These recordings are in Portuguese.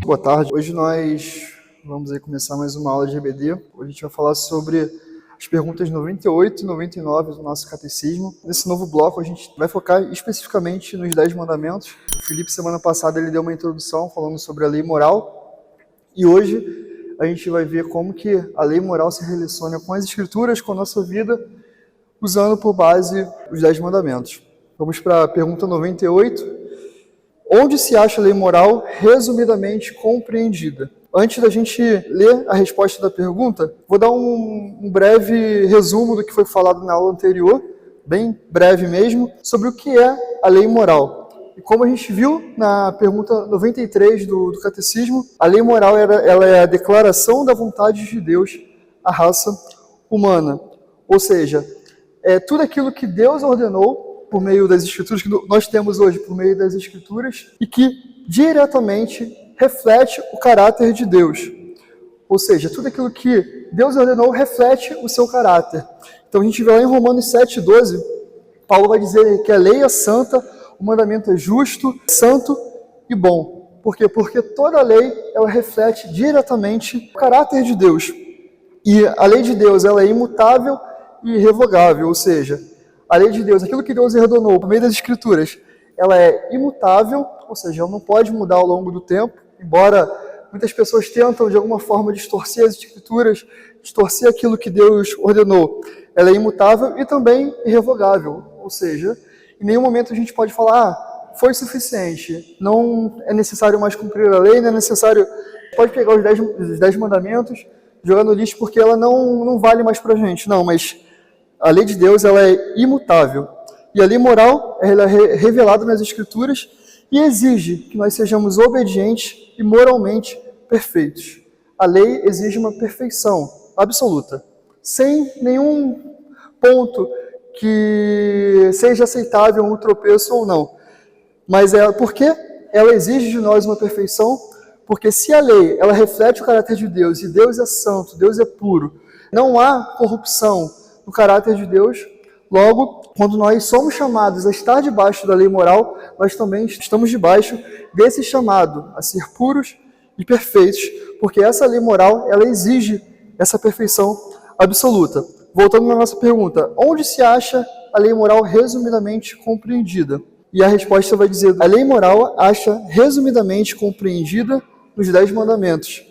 Boa tarde. Hoje nós vamos aí começar mais uma aula de EBD. Hoje a gente vai falar sobre as perguntas 98 e 99 do nosso catecismo. Nesse novo bloco a gente vai focar especificamente nos 10 mandamentos. O Felipe, semana passada, ele deu uma introdução falando sobre a lei moral. E hoje a gente vai ver como que a lei moral se relaciona com as escrituras, com a nossa vida, usando por base os 10 mandamentos. Vamos para a pergunta 98. Onde se acha a lei moral resumidamente compreendida? Antes da gente ler a resposta da pergunta, vou dar um breve resumo do que foi falado na aula anterior, bem breve mesmo, sobre o que é a lei moral. E como a gente viu na pergunta 93 do Catecismo, a lei moral ela é a declaração da vontade de Deus à raça humana. Ou seja, é tudo aquilo que Deus ordenou por meio das Escrituras, que nós temos hoje por meio das Escrituras, e que diretamente reflete o caráter de Deus. Ou seja, tudo aquilo que Deus ordenou reflete o seu caráter. Então a gente vê lá em Romanos 7,12, Paulo vai dizer que a lei é santa, o mandamento é justo, santo e bom. Por quê? Porque toda a lei ela reflete diretamente o caráter de Deus. E a lei de Deus ela é imutável e irrevogável, ou seja, a lei de Deus, aquilo que Deus ordenou por meio das Escrituras, ela é imutável, ou seja, ela não pode mudar ao longo do tempo, embora muitas pessoas tentam de alguma forma distorcer as Escrituras, distorcer aquilo que Deus ordenou. Ela é imutável e também irrevogável, ou seja, em nenhum momento a gente pode falar, foi suficiente, não é necessário mais cumprir a lei, não é necessário, pode pegar os 10 mandamentos, jogar no lixo porque ela não vale mais pra gente, não, mas a lei de Deus ela é imutável. E a lei moral ela é revelada nas Escrituras e exige que nós sejamos obedientes e moralmente perfeitos. A lei exige uma perfeição absoluta, sem nenhum ponto que seja aceitável um tropeço ou não. Mas por que ela exige de nós uma perfeição? Porque se a lei ela reflete o caráter de Deus, e Deus é santo, Deus é puro, não há corrupção no caráter de Deus, logo, quando nós somos chamados a estar debaixo da lei moral, nós também estamos debaixo desse chamado a ser puros e perfeitos, porque essa lei moral, ela exige essa perfeição absoluta. Voltando na nossa pergunta, onde se acha a lei moral resumidamente compreendida? E a resposta vai dizer, a lei moral acha resumidamente compreendida nos 10 mandamentos,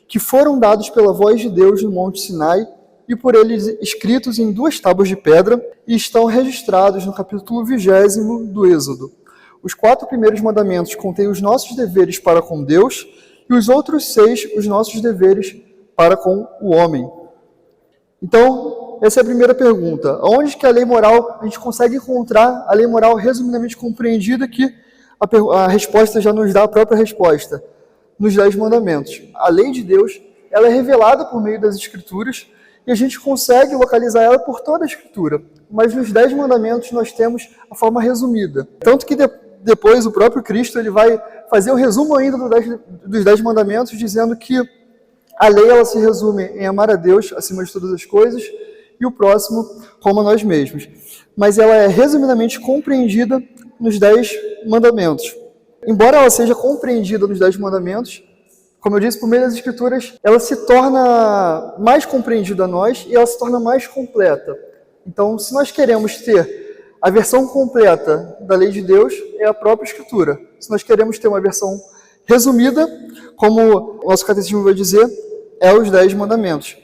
que foram dados pela voz de Deus no Monte Sinai, e por eles escritos em 2 tábuas de pedra, e estão registrados no capítulo 20 do Êxodo. Os 4 primeiros mandamentos contêm os nossos deveres para com Deus, e os outros 6, os nossos deveres para com o homem. Então, essa é a primeira pergunta. Onde que a lei moral, a gente consegue encontrar a lei moral resumidamente compreendida, que a resposta já nos dá a própria resposta, nos 10 mandamentos. A lei de Deus, ela é revelada por meio das Escrituras, e a gente consegue localizar ela por toda a Escritura. Mas nos 10 mandamentos nós temos a forma resumida. Tanto que depois o próprio Cristo ele vai fazer o resumo ainda dos 10 mandamentos, dizendo que a lei ela se resume em amar a Deus acima de todas as coisas e o próximo como a nós mesmos. Mas ela é resumidamente compreendida nos 10 mandamentos. Embora ela seja compreendida nos 10 mandamentos, como eu disse, por meio das Escrituras, ela se torna mais compreendida a nós e ela se torna mais completa. Então, se nós queremos ter a versão completa da lei de Deus, é a própria Escritura. Se nós queremos ter uma versão resumida, como o nosso catecismo vai dizer, é os 10 mandamentos.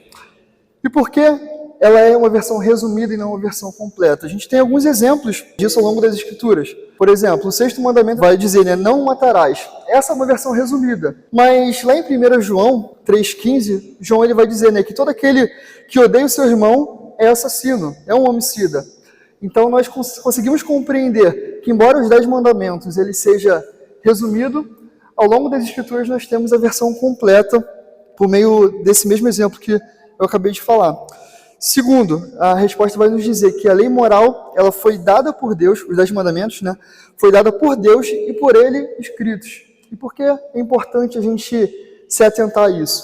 E por que ela é uma versão resumida e não uma versão completa? A gente tem alguns exemplos disso ao longo das Escrituras. Por exemplo, o 6º mandamento vai dizer, não matarás. Essa é uma versão resumida. Mas lá em 1 João 3,15, João ele vai dizer que todo aquele que odeia o seu irmão é assassino, é um homicida. Então nós conseguimos compreender que, embora os 10 mandamentos ele seja resumido, ao longo das Escrituras nós temos a versão completa por meio desse mesmo exemplo que eu acabei de falar. Segundo, a resposta vai nos dizer que a lei moral, ela foi dada por Deus, os 10 mandamentos, foi dada por Deus e por Ele escritos. E por que é importante a gente se atentar a isso?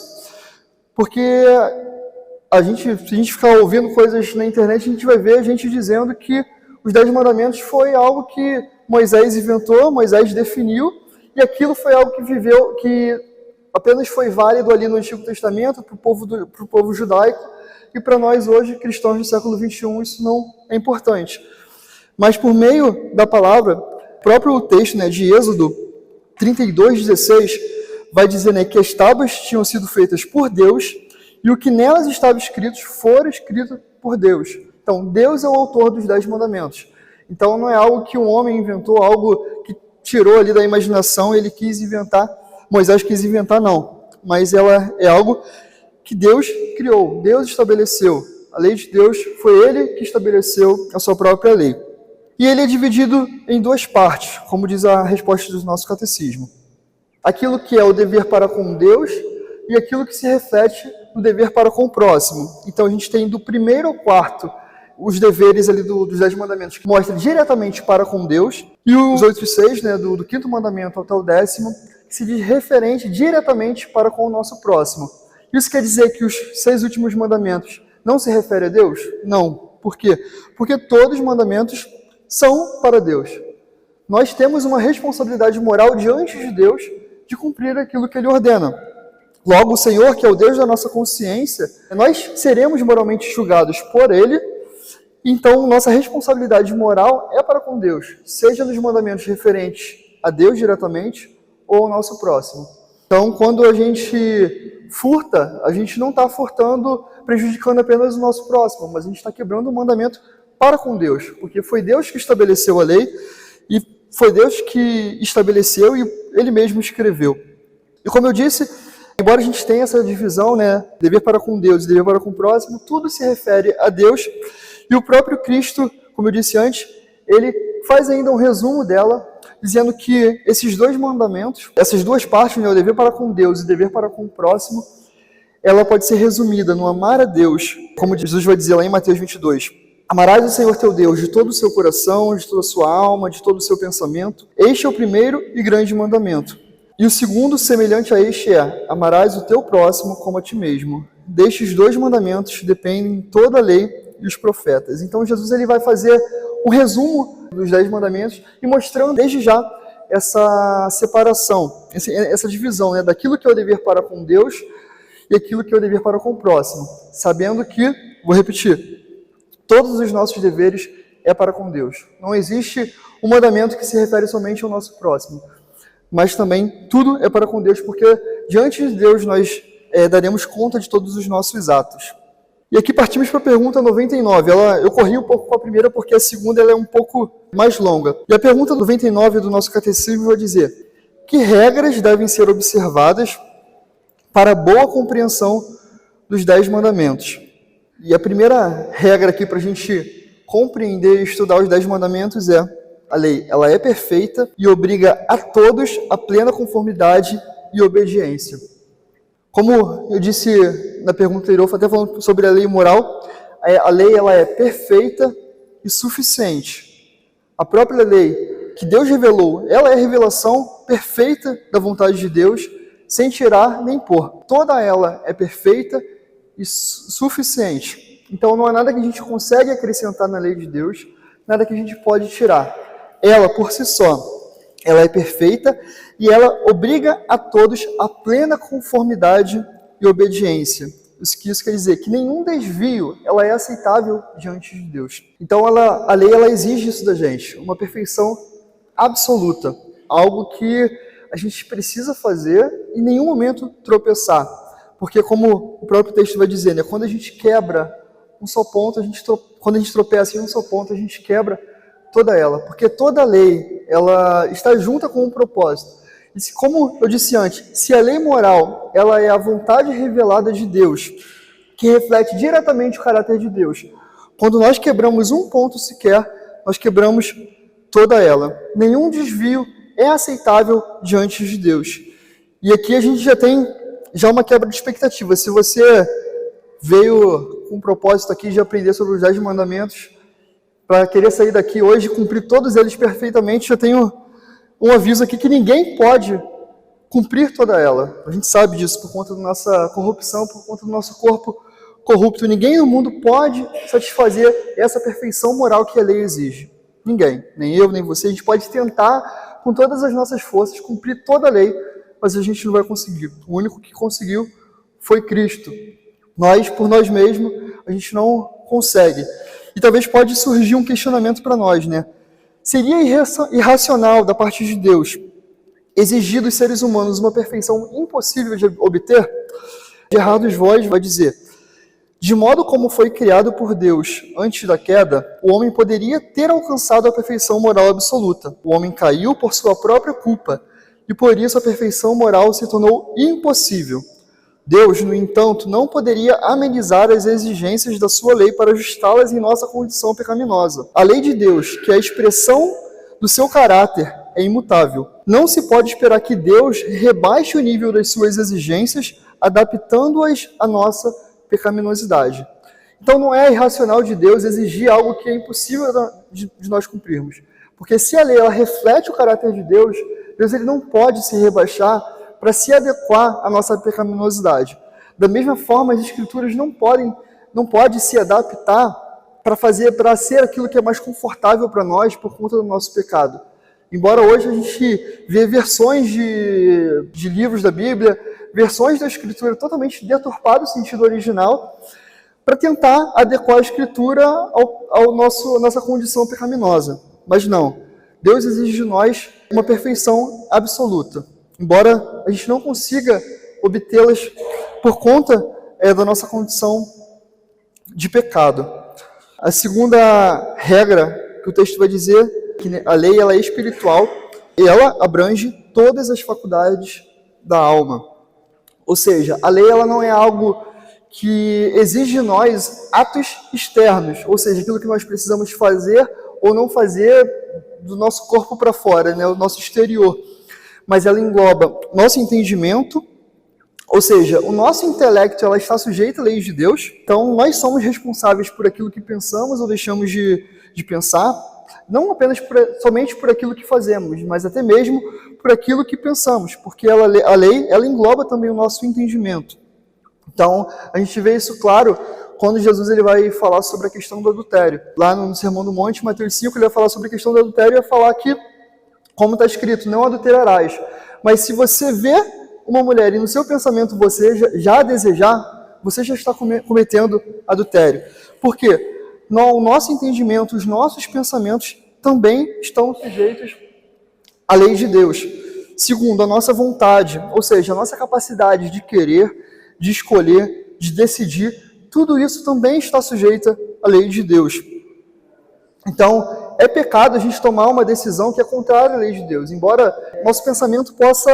Porque se a gente ficar ouvindo coisas na internet, a gente vai ver a gente dizendo que os 10 mandamentos foi algo que Moisés inventou, Moisés definiu, e aquilo foi algo que apenas foi válido ali no Antigo Testamento para o povo judaico, e para nós hoje, cristãos do século XXI, isso não é importante. Mas por meio da palavra, o próprio texto, né, de Êxodo 32:16, vai dizer, né, que as tábuas tinham sido feitas por Deus e o que nelas estava escrito fora escrito por Deus. Então, Deus é o autor dos 10 mandamentos. Então, não é algo que um homem inventou, algo que tirou ali da imaginação, ele quis inventar, Moisés quis inventar, não. Mas ela é algo que Deus criou, Deus estabeleceu. A lei de Deus foi Ele que estabeleceu a sua própria lei. E ele é dividido em duas partes, como diz a resposta do nosso catecismo. Aquilo que é o dever para com Deus e aquilo que se reflete no dever para com o próximo. Então a gente tem do primeiro ao quarto os deveres ali dos 10 mandamentos, que mostra diretamente para com Deus, e os outros 6, né, do quinto mandamento até o 10º, que se diz referente diretamente para com o nosso próximo. Isso quer dizer que os 6 últimos mandamentos não se referem a Deus? Não. Por quê? Porque todos os mandamentos são para Deus. Nós temos uma responsabilidade moral diante de Deus de cumprir aquilo que Ele ordena. Logo, o Senhor, que é o Deus da nossa consciência, nós seremos moralmente julgados por Ele. Então, nossa responsabilidade moral é para com Deus, seja nos mandamentos referentes a Deus diretamente ou ao nosso próximo. Então, quando a gente furta, a gente não está furtando prejudicando apenas o nosso próximo, mas a gente está quebrando o mandamento para com Deus, porque foi Deus que estabeleceu a lei e foi Deus que estabeleceu e Ele mesmo escreveu. E como eu disse, embora a gente tenha essa divisão, né, dever para com Deus e dever para com o próximo, tudo se refere a Deus. E o próprio Cristo, como eu disse antes, ele faz ainda um resumo dela, dizendo que esses 2 mandamentos, essas 2 partes, né, o dever para com Deus e o dever para com o próximo, ela pode ser resumida no amar a Deus, como Jesus vai dizer lá em Mateus 22. Amarás o Senhor teu Deus de todo o seu coração, de toda a sua alma, de todo o seu pensamento. Este é o primeiro e grande mandamento. E o segundo, semelhante a este, é: amarás o teu próximo como a ti mesmo. Destes 2 mandamentos dependem toda a lei e os profetas. Então Jesus ele vai fazer um resumo dos 10 mandamentos e mostrando desde já essa separação, essa divisão, né, daquilo que é o dever para com Deus e aquilo que é o dever para com o próximo. Sabendo que, vou repetir, todos os nossos deveres é para com Deus. Não existe um mandamento que se refere somente ao nosso próximo, mas também tudo é para com Deus, porque diante de Deus nós daremos conta de todos os nossos atos. E aqui partimos para a pergunta 99. Eu corri um pouco com a primeira porque a segunda ela é um pouco mais longa. E a pergunta 99 do nosso catecismo vai dizer: que regras devem ser observadas para a boa compreensão dos 10 mandamentos? E a primeira regra aqui para a gente compreender e estudar os 10 mandamentos é: a lei ela é perfeita e obriga a todos a plena conformidade e obediência. Como eu disse na pergunta anterior, até falando sobre a lei moral, a lei ela é perfeita e suficiente. A própria lei que Deus revelou, ela é a revelação perfeita da vontade de Deus, sem tirar nem pôr. Toda ela é perfeita e suficiente. Então não há nada que a gente consegue acrescentar na lei de Deus, nada que a gente pode tirar. Ela, por si só, ela é perfeita e ela obriga a todos a plena conformidade e obediência. Isso quer dizer que nenhum desvio ela é aceitável diante de Deus. Então a lei ela exige isso da gente, uma perfeição absoluta, algo que a gente precisa fazer e em nenhum momento tropeçar. Porque como o próprio texto vai dizer, né, quando a gente quebra um só ponto, quando a gente tropeça em um só ponto, a gente quebra toda ela, porque toda lei ela está junta com um propósito. E como eu disse antes, se a lei moral ela é a vontade revelada de Deus, que reflete diretamente o caráter de Deus, quando nós quebramos um ponto sequer, nós quebramos toda ela. Nenhum desvio é aceitável diante de Deus. E aqui a gente já tem uma quebra de expectativa. Se você veio com um propósito aqui de aprender sobre os 10 mandamentos, para querer sair daqui hoje e cumprir todos eles perfeitamente, eu tenho um aviso aqui que ninguém pode cumprir toda ela. A gente sabe disso por conta da nossa corrupção, por conta do nosso corpo corrupto. Ninguém no mundo pode satisfazer essa perfeição moral que a lei exige. Ninguém, nem eu, nem você. A gente pode tentar, com todas as nossas forças, cumprir toda a lei, mas a gente não vai conseguir. O único que conseguiu foi Cristo. Nós, por nós mesmos, a gente não consegue. E talvez pode surgir um questionamento para nós, né? Seria irracional da parte de Deus exigir dos seres humanos uma perfeição impossível de obter? Gerhard Voss vai dizer: de modo como foi criado por Deus antes da queda, o homem poderia ter alcançado a perfeição moral absoluta. O homem caiu por sua própria culpa, e por isso a perfeição moral se tornou impossível. Deus, no entanto, não poderia amenizar as exigências da sua lei para ajustá-las em nossa condição pecaminosa. A lei de Deus, que é a expressão do seu caráter, é imutável. Não se pode esperar que Deus rebaixe o nível das suas exigências, adaptando-as à nossa pecaminosidade. Então não é irracional de Deus exigir algo que é impossível de nós cumprirmos. Porque se a lei ela reflete o caráter de Deus, Deus ele não pode se rebaixar para se adequar à nossa pecaminosidade. Da mesma forma, as Escrituras não podem se adaptar para ser aquilo que é mais confortável para nós por conta do nosso pecado. Embora hoje a gente vê versões de livros da Bíblia, versões da Escritura totalmente deturpadas no sentido original, para tentar adequar a Escritura à nossa condição pecaminosa. Mas não, Deus exige de nós uma perfeição absoluta. Embora a gente não consiga obtê-las por conta da nossa condição de pecado. A segunda regra que o texto vai dizer é que a lei ela é espiritual e ela abrange todas as faculdades da alma. Ou seja, a lei ela não é algo que exige de nós atos externos, ou seja, aquilo que nós precisamos fazer ou não fazer do nosso corpo para fora, né, o nosso exterior. Mas ela engloba nosso entendimento, ou seja, o nosso intelecto ela está sujeito à lei de Deus, então nós somos responsáveis por aquilo que pensamos ou deixamos de pensar, não apenas somente por aquilo que fazemos, mas até mesmo por aquilo que pensamos, porque a lei ela engloba também o nosso entendimento. Então, a gente vê isso claro quando Jesus ele vai falar sobre a questão do adultério. Lá no Sermão do Monte, Mateus 5, ele vai falar sobre a questão do adultério e vai falar que, como está escrito, não adulterarás. Mas se você vê uma mulher e no seu pensamento você já a desejar, você já está cometendo adultério. Por quê? O nosso entendimento, os nossos pensamentos também estão sujeitos à lei de Deus. Segundo, a nossa vontade, ou seja, a nossa capacidade de querer, de escolher, de decidir, tudo isso também está sujeito à lei de Deus. Então, é pecado a gente tomar uma decisão que é contrária à lei de Deus, embora nosso pensamento possa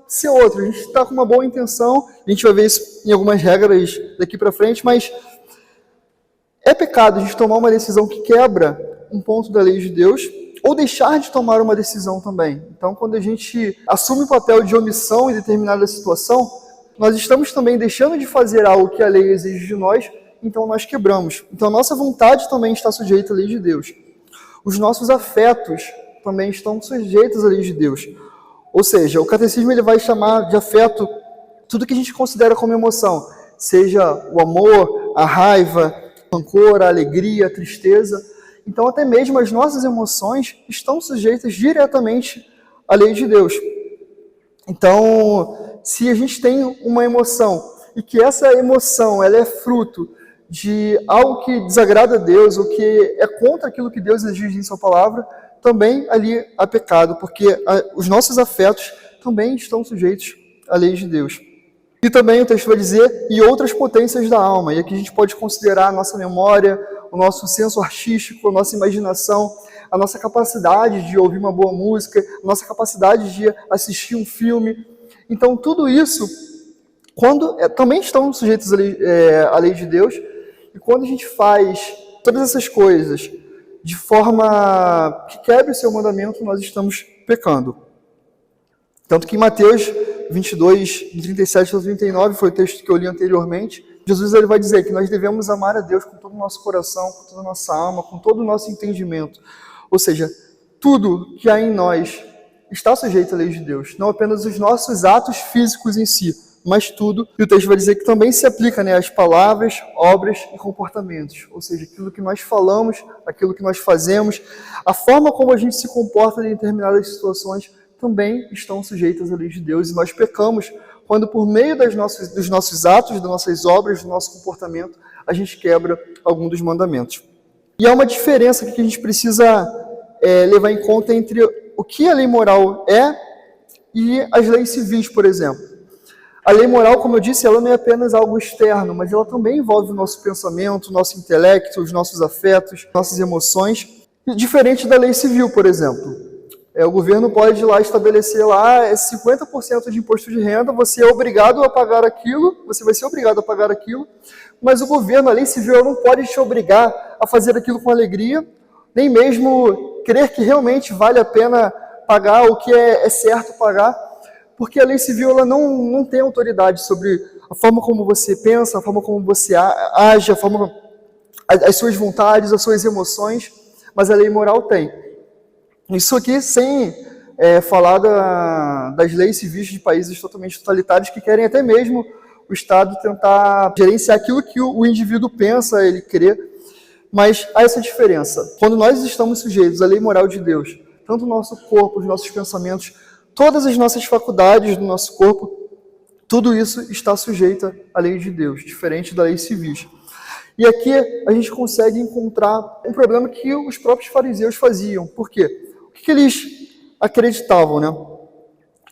ser outro. A gente está com uma boa intenção, a gente vai ver isso em algumas regras daqui para frente, mas é pecado a gente tomar uma decisão que quebra um ponto da lei de Deus ou deixar de tomar uma decisão também. Então, quando a gente assume o papel de omissão em determinada situação, nós estamos também deixando de fazer algo que a lei exige de nós, então nós quebramos. Então, a nossa vontade também está sujeita à lei de Deus. Os nossos afetos também estão sujeitos à lei de Deus. Ou seja, o catecismo ele vai chamar de afeto tudo que a gente considera como emoção, seja o amor, a raiva, o rancor, a alegria, a tristeza. Então, até mesmo as nossas emoções estão sujeitas diretamente à lei de Deus. Então, se a gente tem uma emoção e que essa emoção ela é fruto de algo que desagrada a Deus ou que é contra aquilo que Deus exige em sua palavra, também ali há pecado, porque os nossos afetos também estão sujeitos à lei de Deus. E também o texto vai dizer, e outras potências da alma, e aqui a gente pode considerar a nossa memória, o nosso senso artístico, a nossa imaginação, a nossa capacidade de ouvir uma boa música, a nossa capacidade de assistir um filme. Então, tudo isso também estão sujeitos à lei de Deus, e quando a gente faz todas essas coisas de forma que quebre o seu mandamento, nós estamos pecando. Tanto que em Mateus 22, de 37 a 39, foi o texto que eu li anteriormente, Jesus ele vai dizer que nós devemos amar a Deus com todo o nosso coração, com toda a nossa alma, com todo o nosso entendimento. Ou seja, tudo que há em nós está sujeito à lei de Deus, não apenas os nossos atos físicos em si, mas tudo. E o texto vai dizer que também se aplica às palavras, obras e comportamentos. Ou seja, aquilo que nós falamos, aquilo que nós fazemos, a forma como a gente se comporta em determinadas situações, também estão sujeitas à lei de Deus, e nós pecamos quando, por meio dos nossos atos, das nossas obras, do nosso comportamento, a gente quebra algum dos mandamentos. E há uma diferença que a gente precisa levar em conta entre o que a lei moral é e as leis civis, por exemplo. A lei moral, como eu disse, ela não é apenas algo externo, mas ela também envolve o nosso pensamento, o nosso intelecto, os nossos afetos, nossas emoções, diferente da lei civil, por exemplo. O governo pode ir lá estabelecer lá 50% de imposto de renda, você é obrigado a pagar aquilo, você vai ser obrigado a pagar aquilo, mas o governo, a lei civil, não pode te obrigar a fazer aquilo com alegria, nem mesmo crer que realmente vale a pena pagar o que é certo pagar, porque a lei civil ela não tem autoridade sobre a forma como você pensa, a forma como você age, as suas vontades, as suas emoções, mas a lei moral tem. Isso aqui sem falar das leis civis de países totalmente totalitários que querem até mesmo o Estado tentar gerenciar aquilo que o indivíduo pensa, ele crê. Mas há essa diferença. Quando nós estamos sujeitos à lei moral de Deus, tanto o nosso corpo, os nossos pensamentos, todas as nossas faculdades do nosso corpo, tudo isso está sujeito à lei de Deus, diferente da lei civis. E aqui a gente consegue encontrar um problema que os próprios fariseus faziam. Por quê? O que eles acreditavam, né?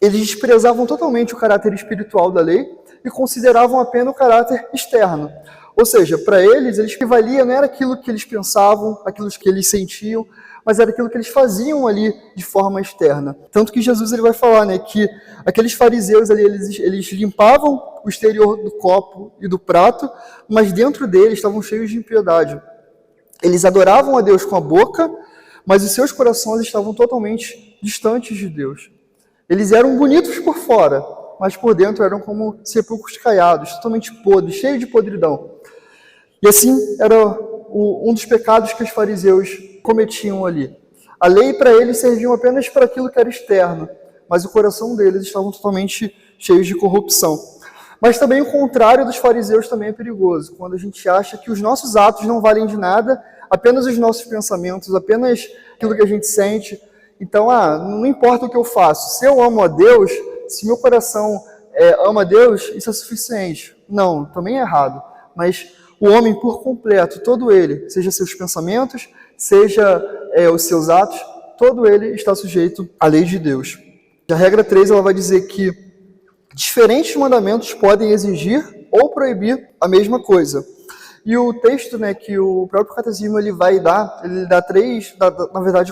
Eles desprezavam totalmente o caráter espiritual da lei e consideravam apenas o caráter externo. Ou seja, para eles, o que valia não era aquilo que eles pensavam, aquilo que eles sentiam, mas era aquilo que eles faziam ali de forma externa. Tanto que Jesus ele vai falar, né, que aqueles fariseus ali, eles limpavam o exterior do copo e do prato, mas dentro deles estavam cheios de impiedade. Eles adoravam a Deus com a boca, mas os seus corações estavam totalmente distantes de Deus. Eles eram bonitos por fora, mas por dentro eram como sepulcros caiados, totalmente podres, cheios de podridão. E assim era um dos pecados que os fariseus cometiam ali. A lei para eles servia apenas para aquilo que era externo, mas o coração deles estava totalmente cheio de corrupção. Mas também o contrário dos fariseus também é perigoso, quando a gente acha que os nossos atos não valem de nada, apenas os nossos pensamentos, apenas aquilo que a gente sente. Então, não importa o que eu faço, se eu amo a Deus, se meu coração ama a Deus, isso é suficiente. Não, também é errado. Mas o homem por completo, todo ele, seja seus pensamentos, seja os seus atos, todo ele está sujeito à lei de Deus. A regra 3 ela vai dizer que diferentes mandamentos podem exigir ou proibir a mesma coisa. E o texto, né, que o próprio catecismo ele dá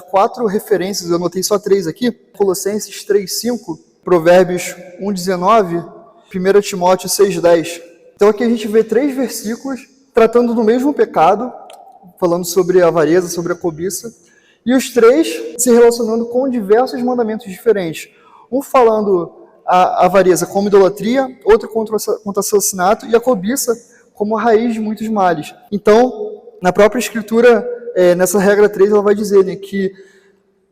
4 referências, eu anotei só 3 aqui, Colossenses 3:5, Provérbios 1:19, 1 Timóteo 6:10. Então aqui a gente vê 3 versículos tratando do mesmo pecado, falando sobre a avareza, sobre a cobiça, e os 3 se relacionando com diversos mandamentos diferentes. Um falando a avareza como idolatria, outro contra o assassinato, e a cobiça como a raiz de muitos males. Então, na própria Escritura, nessa regra 3, ela vai dizer, né, que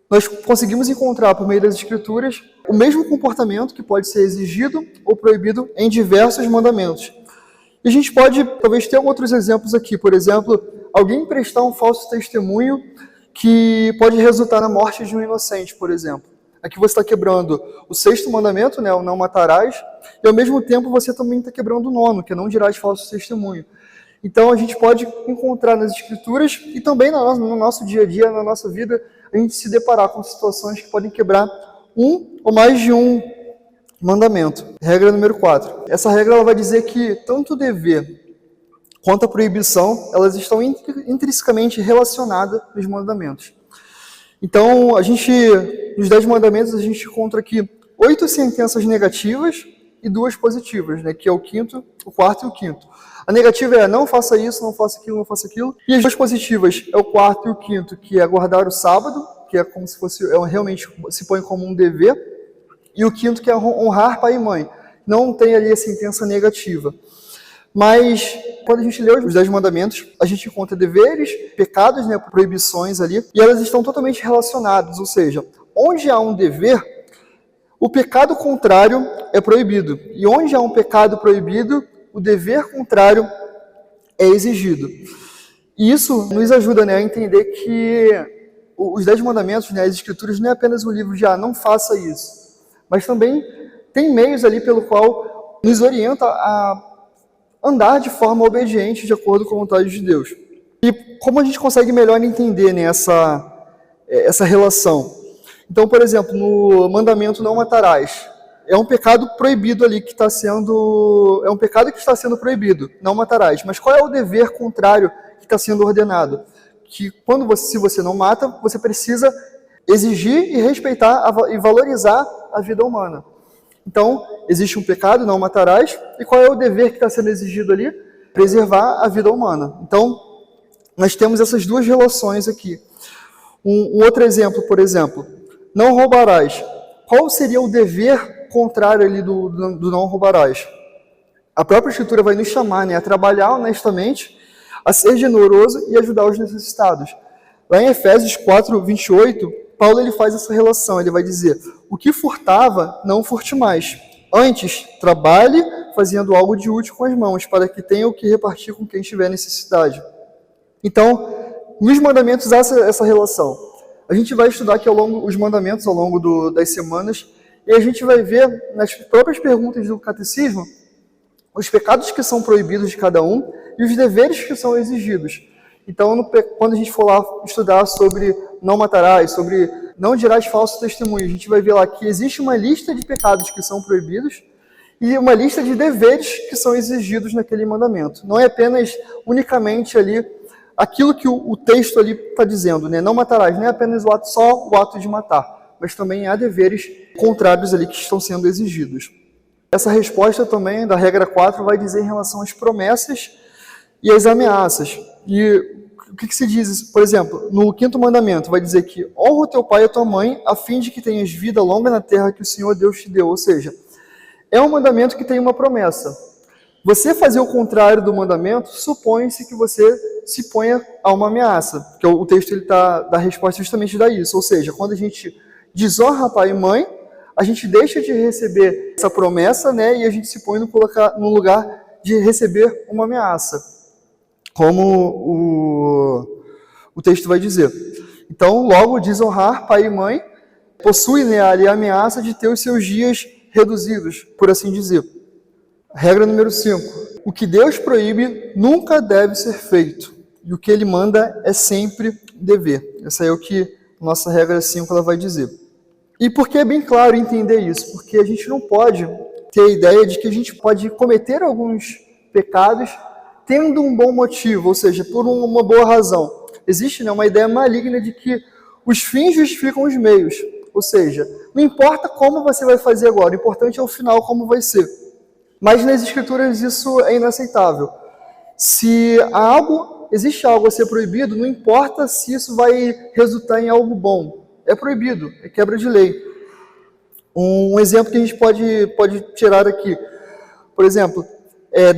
nós conseguimos encontrar, por meio das Escrituras, o mesmo comportamento que pode ser exigido ou proibido em diversos mandamentos. E a gente pode, talvez, ter outros exemplos aqui. Por exemplo, alguém prestar um falso testemunho que pode resultar na morte de um inocente, por exemplo. Aqui você está quebrando o 6º mandamento, né, o não matarás, e ao mesmo tempo você também está quebrando o 9º, que é não dirás falso testemunho. Então a gente pode encontrar nas Escrituras e também no nosso dia a dia, na nossa vida, a gente se deparar com situações que podem quebrar um ou mais de um mandamento. Regra número 4. Essa regra ela vai dizer que tanto o dever quanto a proibição, elas estão intrinsecamente relacionadas nos mandamentos. Então, nos 10 mandamentos, a gente encontra aqui 8 sentenças negativas e 2 positivas, né, que é o 5º, o 4º e o 5º. A negativa é não faça isso, não faça aquilo, não faça aquilo. E as 2 positivas é o 4º e o 5º, que é guardar o sábado, que é como se fosse, realmente se põe como um dever. E o 5º, que é honrar pai e mãe. Não tem ali a sentença negativa. Mas, quando a gente lê os 10 mandamentos, a gente encontra deveres, pecados, né, proibições ali, e elas estão totalmente relacionadas, ou seja, onde há um dever, o pecado contrário é proibido. E onde há um pecado proibido, o dever contrário é exigido. E isso nos ajuda, né, a entender que os 10 mandamentos, né, as escrituras, não é apenas um livro de não faça isso, mas também tem meios ali pelo qual nos orienta a andar de forma obediente de acordo com a vontade de Deus. E como a gente consegue melhor entender, né, essa relação? Então, por exemplo, no mandamento não matarás, é um pecado proibido ali que está sendo... É um pecado que está sendo proibido, não matarás. Mas qual é o dever contrário que está sendo ordenado? Que se você não mata, você precisa exigir e respeitar e valorizar a vida humana. Então, existe um pecado, não matarás, e qual é o dever que está sendo exigido ali? Preservar a vida humana. Então, nós temos essas duas relações aqui. Um outro exemplo, por exemplo, não roubarás. Qual seria o dever contrário ali do não roubarás? A própria Escritura vai nos chamar, né, a trabalhar honestamente, a ser generoso e ajudar os necessitados. Lá em Efésios 4, 28, Paulo ele faz essa relação, ele vai dizer: o que furtava, não furte mais. Antes, trabalhe fazendo algo de útil com as mãos, para que tenha o que repartir com quem tiver necessidade. Então, nos mandamentos há essa relação. A gente vai estudar aqui os mandamentos ao longo das semanas, e a gente vai ver nas próprias perguntas do catecismo os pecados que são proibidos de cada um e os deveres que são exigidos. Então, quando a gente for lá estudar sobre não matarás, sobre não dirás falso testemunho, a gente vai ver lá que existe uma lista de pecados que são proibidos e uma lista de deveres que são exigidos naquele mandamento. Não é apenas unicamente ali aquilo que o texto ali está dizendo, né? Não matarás, não é apenas só o ato de matar, mas também há deveres contrários ali que estão sendo exigidos. Essa resposta também da regra 4 vai dizer em relação às promessas e às ameaças. E o que se diz, por exemplo, no 5º mandamento, vai dizer que honra o teu pai e a tua mãe, a fim de que tenhas vida longa na terra que o Senhor Deus te deu. Ou seja, é um mandamento que tem uma promessa. Você fazer o contrário do mandamento, supõe-se que você se ponha a uma ameaça. Porque o texto ele dá resposta justamente a isso. Ou seja, quando a gente desonra pai e mãe, a gente deixa de receber essa promessa, né, e a gente se põe no lugar de receber uma ameaça, como o texto vai dizer. Então, logo, desonrar pai e mãe possui, né, ali a ameaça de ter os seus dias reduzidos, por assim dizer. Regra número 5. O que Deus proíbe nunca deve ser feito, e o que Ele manda é sempre dever. Essa é o que nossa regra 5 ela vai dizer. E por que é bem claro entender isso? Porque a gente não pode ter a ideia de que a gente pode cometer alguns pecados tendo um bom motivo, ou seja, por uma boa razão. Existe, né, uma ideia maligna de que os fins justificam os meios. Ou seja, não importa como você vai fazer agora, o importante é o final, como vai ser. Mas nas Escrituras isso é inaceitável. Se existe algo a ser proibido, não importa se isso vai resultar em algo bom. É proibido, é quebra de lei. Um exemplo que a gente pode tirar aqui, por exemplo,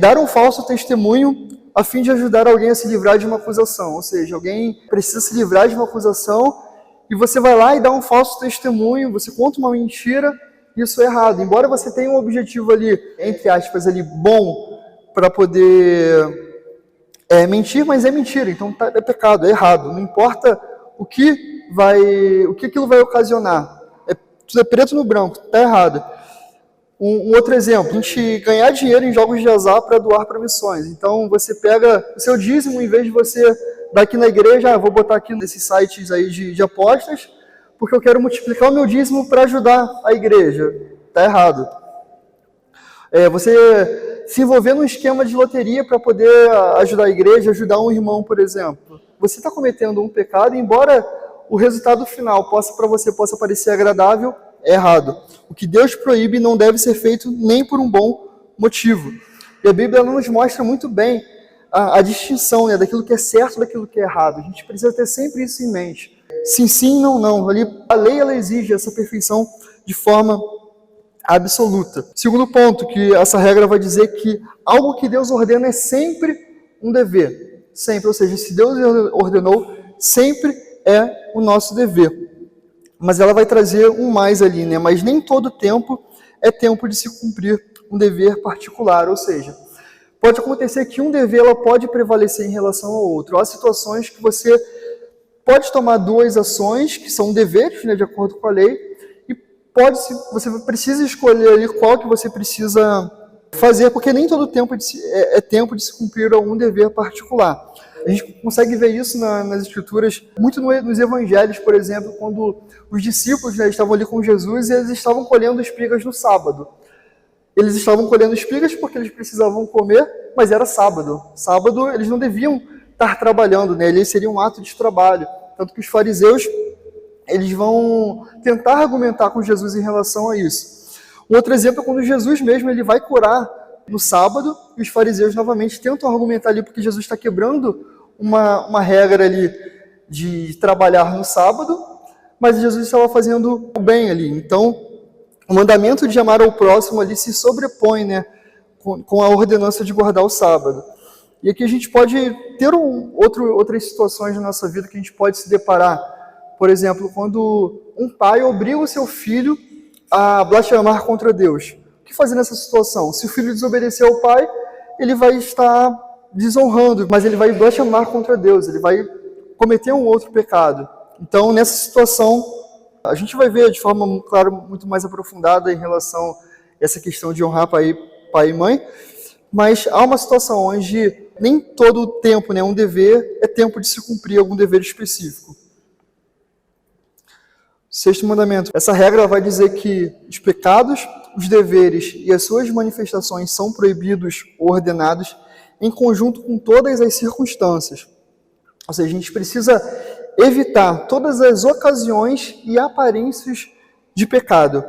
dar um falso testemunho a fim de ajudar alguém a se livrar de uma acusação. Ou seja, alguém precisa se livrar de uma acusação e você vai lá e dá um falso testemunho, você conta uma mentira, isso é errado. Embora você tenha um objetivo ali, entre aspas, ali, bom para poder mentir, mas é mentira, então é pecado, é errado. Não importa o que aquilo vai ocasionar. Tudo é preto no branco, está errado. Um outro exemplo, a gente ganhar dinheiro em jogos de azar para doar para missões. Então, você pega o seu dízimo, em vez de você dar aqui na igreja, vou botar aqui nesses sites aí de apostas, porque eu quero multiplicar o meu dízimo para ajudar a igreja. Está errado. Você se envolver num esquema de loteria para poder ajudar a igreja, ajudar um irmão, por exemplo. Você está cometendo um pecado, embora o resultado final para você possa parecer agradável, é errado. O que Deus proíbe não deve ser feito nem por um bom motivo. E a Bíblia nos mostra muito bem a distinção, né, daquilo que é certo e daquilo que é errado. A gente precisa ter sempre isso em mente. Sim, sim, não, não. A lei ela exige essa perfeição de forma absoluta. Segundo ponto, que essa regra vai dizer que algo que Deus ordena é sempre um dever. Sempre, ou seja, se Deus ordenou, sempre é o nosso dever. Mas ela vai trazer um mais ali, né? Mas nem todo tempo é tempo de se cumprir um dever particular, ou seja, pode acontecer que um dever ela pode prevalecer em relação ao outro. Há situações que você pode tomar duas ações, que são deveres, né, de acordo com a lei, e você precisa escolher ali qual que você precisa fazer, porque nem todo tempo é tempo de se cumprir algum dever particular. A gente consegue ver isso nas Escrituras, muito nos Evangelhos, por exemplo, quando os discípulos, né, estavam ali com Jesus e eles estavam colhendo espigas no sábado. Eles estavam colhendo espigas porque eles precisavam comer, mas era sábado. Sábado eles não deviam estar trabalhando, né? Ele seria um ato de trabalho. Tanto que os fariseus, eles vão tentar argumentar com Jesus em relação a isso. Um outro exemplo é quando Jesus mesmo ele vai curar no sábado, e os fariseus novamente tentam argumentar ali porque Jesus está quebrando uma regra ali de trabalhar no sábado, mas Jesus estava fazendo o bem ali. Então, o mandamento de amar ao próximo ali se sobrepõe, né, com a ordenança de guardar o sábado. E aqui a gente pode ter outras situações na nossa vida que a gente pode se deparar. Por exemplo, quando um pai obriga o seu filho a blasfemar contra Deus. O que fazer nessa situação? Se o filho desobedecer ao pai, ele vai estar desonrando, mas ele vai blasfemar contra Deus, ele vai cometer um outro pecado. Então, nessa situação, a gente vai ver de forma, claro, muito mais aprofundada em relação a essa questão de honrar pai e mãe, mas há uma situação onde nem todo o tempo, né, um dever, é tempo de se cumprir algum dever específico. Sexto mandamento. Essa regra vai dizer que os pecados, os deveres e as suas manifestações são proibidos ou ordenados em conjunto com todas as circunstâncias. Ou seja, a gente precisa evitar todas as ocasiões e aparências de pecado.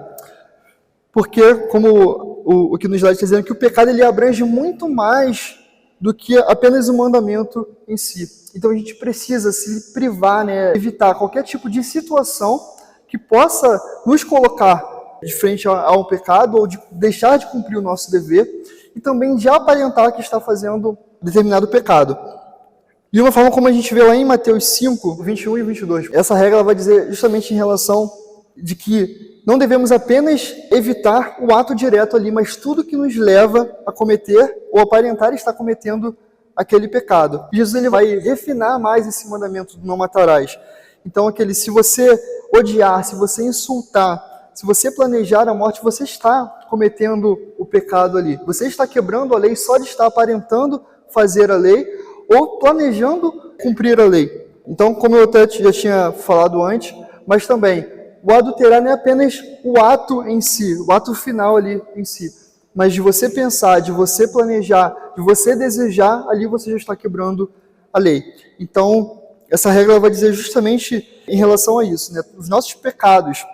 Porque, como o que nos dá dizendo, que o pecado ele abrange muito mais do que apenas o mandamento em si. Então a gente precisa se privar, né, evitar qualquer tipo de situação que possa nos colocar de frente ao pecado ou de deixar de cumprir o nosso dever e também de aparentar que está fazendo determinado pecado. E uma forma como a gente vê lá em Mateus 5, 21 e 22, essa regra vai dizer justamente em relação de que não devemos apenas evitar o ato direto ali, mas tudo que nos leva a cometer ou aparentar estar cometendo aquele pecado. Jesus ele vai refinar mais esse mandamento do não matarás. Então, se você odiar, se você insultar, se você planejar a morte, você está cometendo o pecado ali. Você está quebrando a lei só de estar aparentando fazer a lei ou planejando cumprir a lei. Então, como eu até já tinha falado antes, mas também, o adulterar não é apenas o ato em si, o ato final ali em si, mas de você pensar, de você planejar, de você desejar, ali você já está quebrando a lei. Então, essa regra vai dizer justamente em relação a isso, né? Os nossos pecados,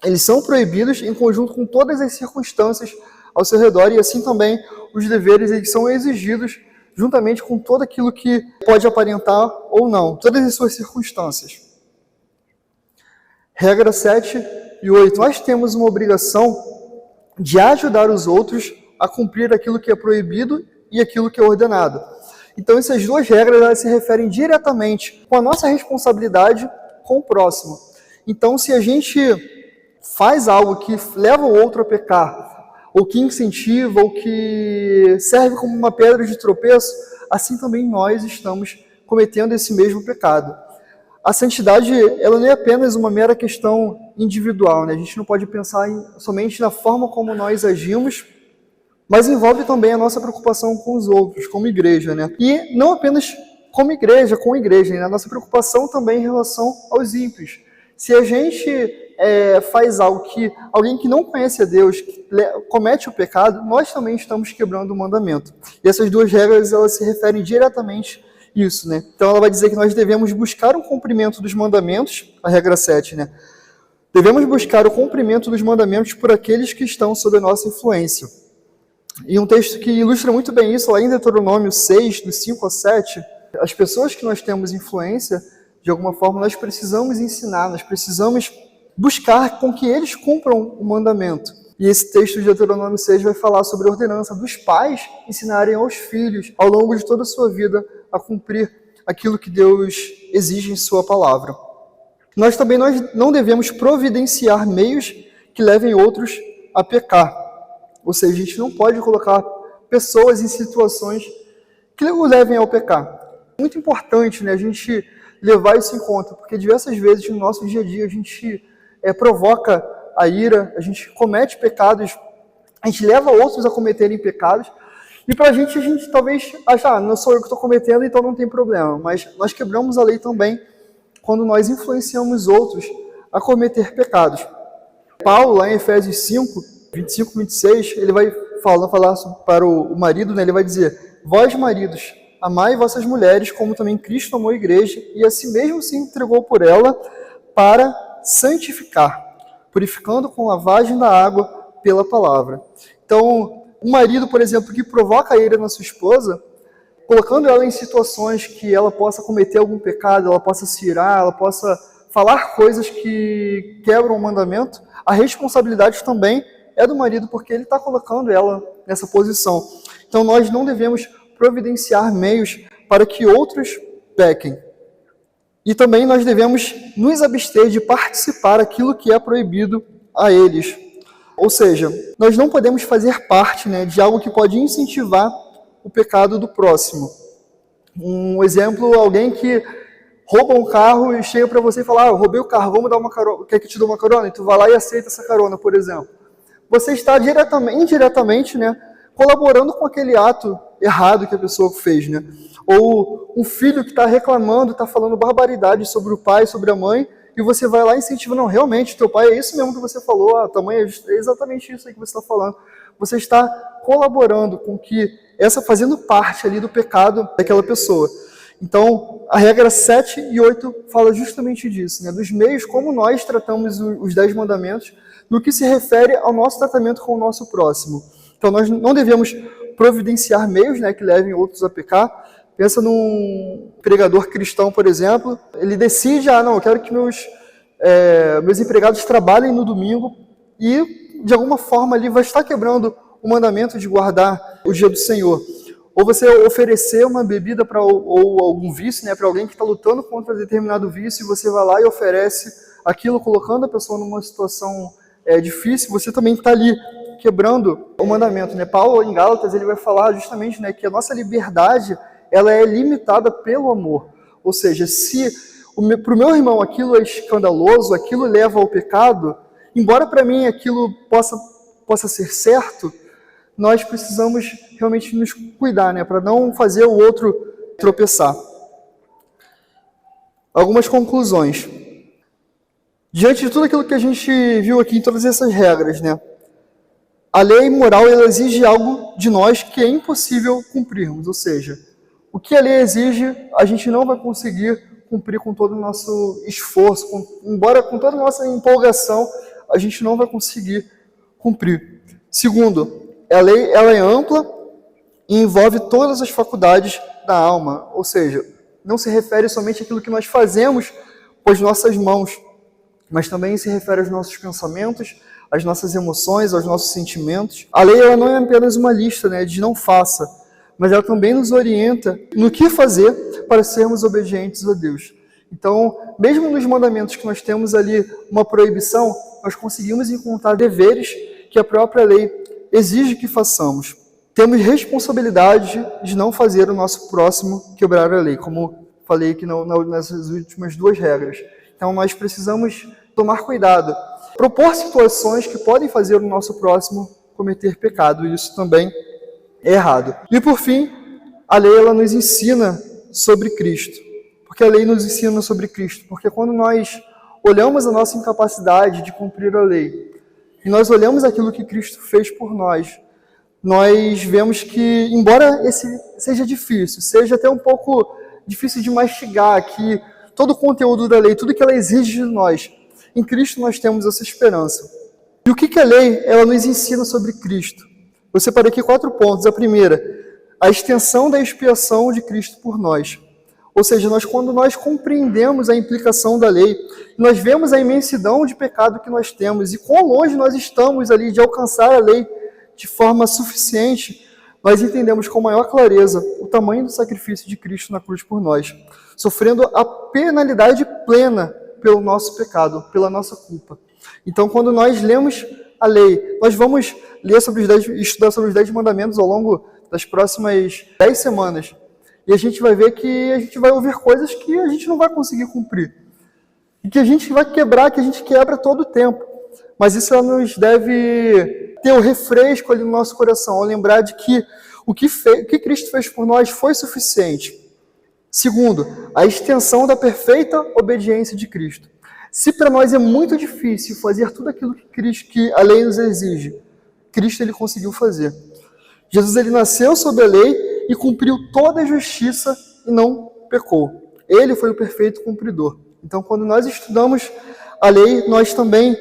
eles são proibidos em conjunto com todas as circunstâncias ao seu redor, e assim também os deveres eles são exigidos juntamente com tudo aquilo que pode aparentar ou não, todas as suas circunstâncias. Regra 7 e 8. Nós temos uma obrigação de ajudar os outros a cumprir aquilo que é proibido e aquilo que é ordenado. Então, essas duas regras elas se referem diretamente com a nossa responsabilidade com o próximo. Então, se a gente faz algo que leva o outro a pecar, ou que incentiva, ou que serve como uma pedra de tropeço, assim também nós estamos cometendo esse mesmo pecado. A santidade ela não é apenas uma mera questão individual, né? A gente não pode pensar somente na forma como nós agimos, mas envolve também a nossa preocupação com os outros, como igreja, né? E não apenas como igreja, com a igreja, né? A nossa preocupação também em relação aos ímpios. Se a gente faz algo que alguém que não conhece a Deus comete o pecado, nós também estamos quebrando o mandamento. E essas duas regras elas se referem diretamente a isso, né? Então ela vai dizer que nós devemos buscar o cumprimento dos mandamentos, a regra 7, né? Devemos buscar o cumprimento dos mandamentos por aqueles que estão sob a nossa influência. E um texto que ilustra muito bem isso, lá em Deuteronômio 6, dos 5 a 7, as pessoas que nós temos influência, de alguma forma, nós precisamos ensinar, nós precisamos buscar com que eles cumpram o mandamento. E esse texto de Deuteronômio 6 vai falar sobre a ordenança dos pais ensinarem aos filhos, ao longo de toda a sua vida, a cumprir aquilo que Deus exige em sua palavra. Nós não devemos providenciar meios que levem outros a pecar. Ou seja, a gente não pode colocar pessoas em situações que o levem ao pecar. É muito importante, né, a gente levar isso em conta, porque diversas vezes no nosso dia a dia a gente provoca a ira, a gente comete pecados, a gente leva outros a cometerem pecados, e para a gente talvez acha, não sou eu que estou cometendo, então não tem problema, mas nós quebramos a lei também quando nós influenciamos outros a cometer pecados. Paulo, lá em Efésios 5, 25, 26, ele vai falar para o marido, né, ele vai dizer: vós, maridos, amai vossas mulheres, como também Cristo amou a igreja, e a si mesmo se entregou por ela para santificar, purificando com lavagem da água pela palavra. Então, um marido, por exemplo, que provoca a ira na sua esposa, colocando ela em situações que ela possa cometer algum pecado, ela possa se irar, ela possa falar coisas que quebram o mandamento, a responsabilidade também é do marido, porque ele está colocando ela nessa posição. Então nós não devemos providenciar meios para que outros pequem. E também nós devemos nos abster de participar aquilo que é proibido a eles. Ou seja, nós não podemos fazer parte, né, de algo que pode incentivar o pecado do próximo. Um exemplo, alguém que rouba um carro e chega para você e fala: eu roubei o carro, vamos dar uma carona, quer que te dê uma carona? E tu vai lá e aceita essa carona, por exemplo. Você está indiretamente, né, colaborando com aquele ato errado que a pessoa fez, né? Ou um filho que está reclamando, está falando barbaridade sobre o pai, sobre a mãe, e você vai lá e incentiva: não, realmente, teu pai é isso mesmo que você falou, a tua mãe é exatamente isso aí que você está falando. Você está colaborando com que fazendo parte ali do pecado daquela pessoa. Então, a regra 7 e 8 fala justamente disso, né? Dos meios, como nós tratamos os 10 mandamentos, no que se refere ao nosso tratamento com o nosso próximo. Então, nós não devemos providenciar meios, né, que levem outros a pecar. Pensa num pregador cristão, por exemplo, ele decide: não, eu quero que meus empregados trabalhem no domingo, e de alguma forma ali vai estar quebrando o mandamento de guardar o dia do Senhor. Ou você oferecer uma bebida ou algum vício, né, para alguém que está lutando contra determinado vício, e você vai lá e oferece aquilo, colocando a pessoa numa situação difícil, você também está ali quebrando o mandamento, né? Paulo, em Gálatas, ele vai falar justamente, né, que a nossa liberdade ela é limitada pelo amor. Ou seja, se para o meu irmão aquilo é escandaloso, aquilo leva ao pecado, embora para mim aquilo possa ser certo, nós precisamos realmente nos cuidar, né, para não fazer o outro tropeçar. Algumas conclusões. Diante de tudo aquilo que a gente viu aqui em todas essas regras, né, a lei moral ela exige algo de nós que é impossível cumprirmos. Ou seja, o que a lei exige, a gente não vai conseguir cumprir com todo o nosso esforço, embora com toda a nossa empolgação, a gente não vai conseguir cumprir. Segundo, a lei ela é ampla e envolve todas as faculdades da alma, ou seja, não se refere somente àquilo que nós fazemos com as nossas mãos, mas também se refere aos nossos pensamentos, às nossas emoções, aos nossos sentimentos. A lei ela não é apenas uma lista, né, de não faça, mas ela também nos orienta no que fazer para sermos obedientes a Deus. Então, mesmo nos mandamentos que nós temos ali uma proibição, nós conseguimos encontrar deveres que a própria lei exige que façamos. Temos responsabilidade de não fazer o nosso próximo quebrar a lei, como falei aqui nessas últimas 2 regras. Então, nós precisamos tomar cuidado, propor situações que podem fazer o nosso próximo cometer pecado, e isso também é errado. E por fim, a lei ela nos ensina sobre Cristo. Porque a lei nos ensina sobre Cristo, porque quando nós olhamos a nossa incapacidade de cumprir a lei, e nós olhamos aquilo que Cristo fez por nós vemos que, embora esse seja difícil, seja até um pouco difícil de mastigar, que todo o conteúdo da lei, tudo que ela exige de nós, em Cristo nós temos essa esperança. E o que a lei ela nos ensina sobre Cristo? Eu separei aqui 4 pontos. A primeira, a extensão da expiação de Cristo por nós. Ou seja, quando nós compreendemos a implicação da lei, nós vemos a imensidão de pecado que nós temos e quão longe nós estamos ali de alcançar a lei de forma suficiente, nós entendemos com maior clareza o tamanho do sacrifício de Cristo na cruz por nós, sofrendo a penalidade plena pelo nosso pecado, pela nossa culpa. Então, quando nós lemos a lei, nós vamos ler estudar sobre os 10 mandamentos ao longo das próximas 10 semanas. E a gente vai ver que a gente vai ouvir coisas que a gente não vai conseguir cumprir. E que a gente vai quebrar, que a gente quebra todo o tempo. Mas isso nos deve ter o refresco ali no nosso coração, ao lembrar de que o que Cristo fez por nós foi suficiente. Segundo, a extensão da perfeita obediência de Cristo. Se para nós é muito difícil fazer tudo aquilo que a lei nos exige, Cristo ele conseguiu fazer. Jesus ele nasceu sob a lei e cumpriu toda a justiça e não pecou. Ele foi o perfeito cumpridor. Então, quando nós estudamos a lei, nós também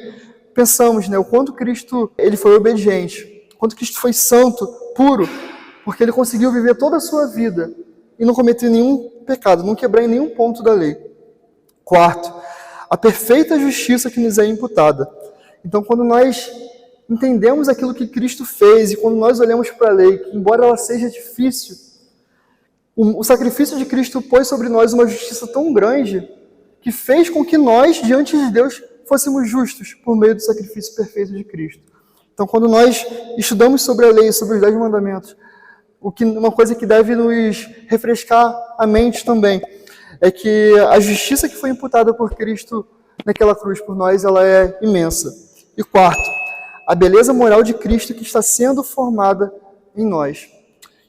pensamos, o quanto Cristo ele foi obediente, quanto Cristo foi santo, puro, porque ele conseguiu viver toda a sua vida e não cometer nenhum pecado, não quebrar em nenhum ponto da lei. Quarto, a perfeita justiça que nos é imputada. Então, quando nós entendemos aquilo que Cristo fez e quando nós olhamos para a lei, que embora ela seja difícil, o sacrifício de Cristo pôs sobre nós uma justiça tão grande que fez com que nós, diante de Deus, fôssemos justos por meio do sacrifício perfeito de Cristo. Então, quando nós estudamos sobre a lei, sobre os 10 mandamentos, uma coisa que deve nos refrescar a mente também é que a justiça que foi imputada por Cristo naquela cruz por nós, ela é imensa. E quarto, a beleza moral de Cristo que está sendo formada em nós.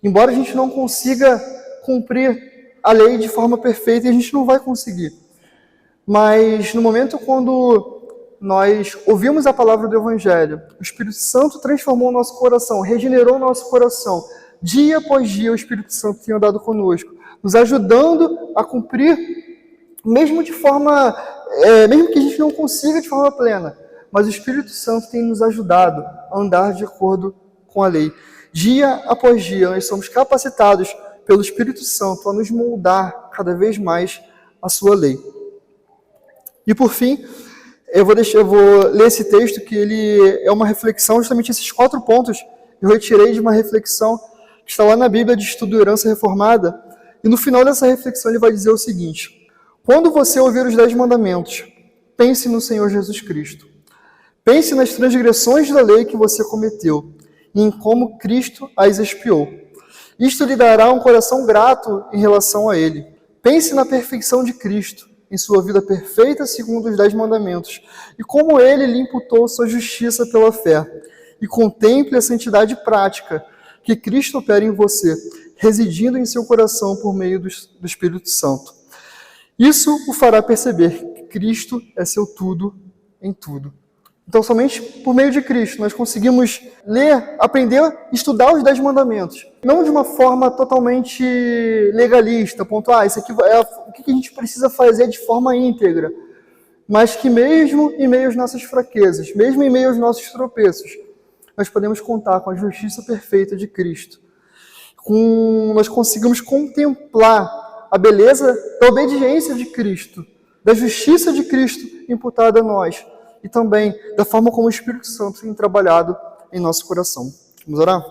Embora a gente não consiga cumprir a lei de forma perfeita, e a gente não vai conseguir. Mas no momento quando nós ouvimos a palavra do Evangelho, o Espírito Santo transformou o nosso coração, regenerou o nosso coração. Dia após dia o Espírito Santo tem andado conosco, nos ajudando a cumprir, mesmo que a gente não consiga de forma plena, mas o Espírito Santo tem nos ajudado a andar de acordo com a lei. Dia após dia nós somos capacitados pelo Espírito Santo a nos moldar cada vez mais a sua lei. E por fim, eu vou ler esse texto que ele é uma reflexão, justamente esses 4 pontos eu retirei de uma reflexão que está lá na Bíblia de Estudo Herança Reformada, e no final dessa reflexão ele vai dizer o seguinte: quando você ouvir os 10 mandamentos, pense no Senhor Jesus Cristo. Pense nas transgressões da lei que você cometeu e em como Cristo as expiou. Isto lhe dará um coração grato em relação a Ele. Pense na perfeição de Cristo, em sua vida perfeita segundo os 10 mandamentos, e como Ele lhe imputou sua justiça pela fé. E contemple a santidade prática que Cristo opera em você, residindo em seu coração por meio do Espírito Santo. Isso o fará perceber que Cristo é seu tudo em tudo. Então, somente por meio de Cristo nós conseguimos ler, aprender, estudar os 10 mandamentos. Não de uma forma totalmente legalista, pontuar, isso aqui é o que a gente precisa fazer de forma íntegra. Mas que mesmo em meio às nossas fraquezas, mesmo em meio aos nossos tropeços, nós podemos contar com a justiça perfeita de Cristo. Nós conseguimos contemplar a beleza da obediência de Cristo, da justiça de Cristo imputada a nós, e também da forma como o Espírito Santo tem trabalhado em nosso coração. Vamos orar?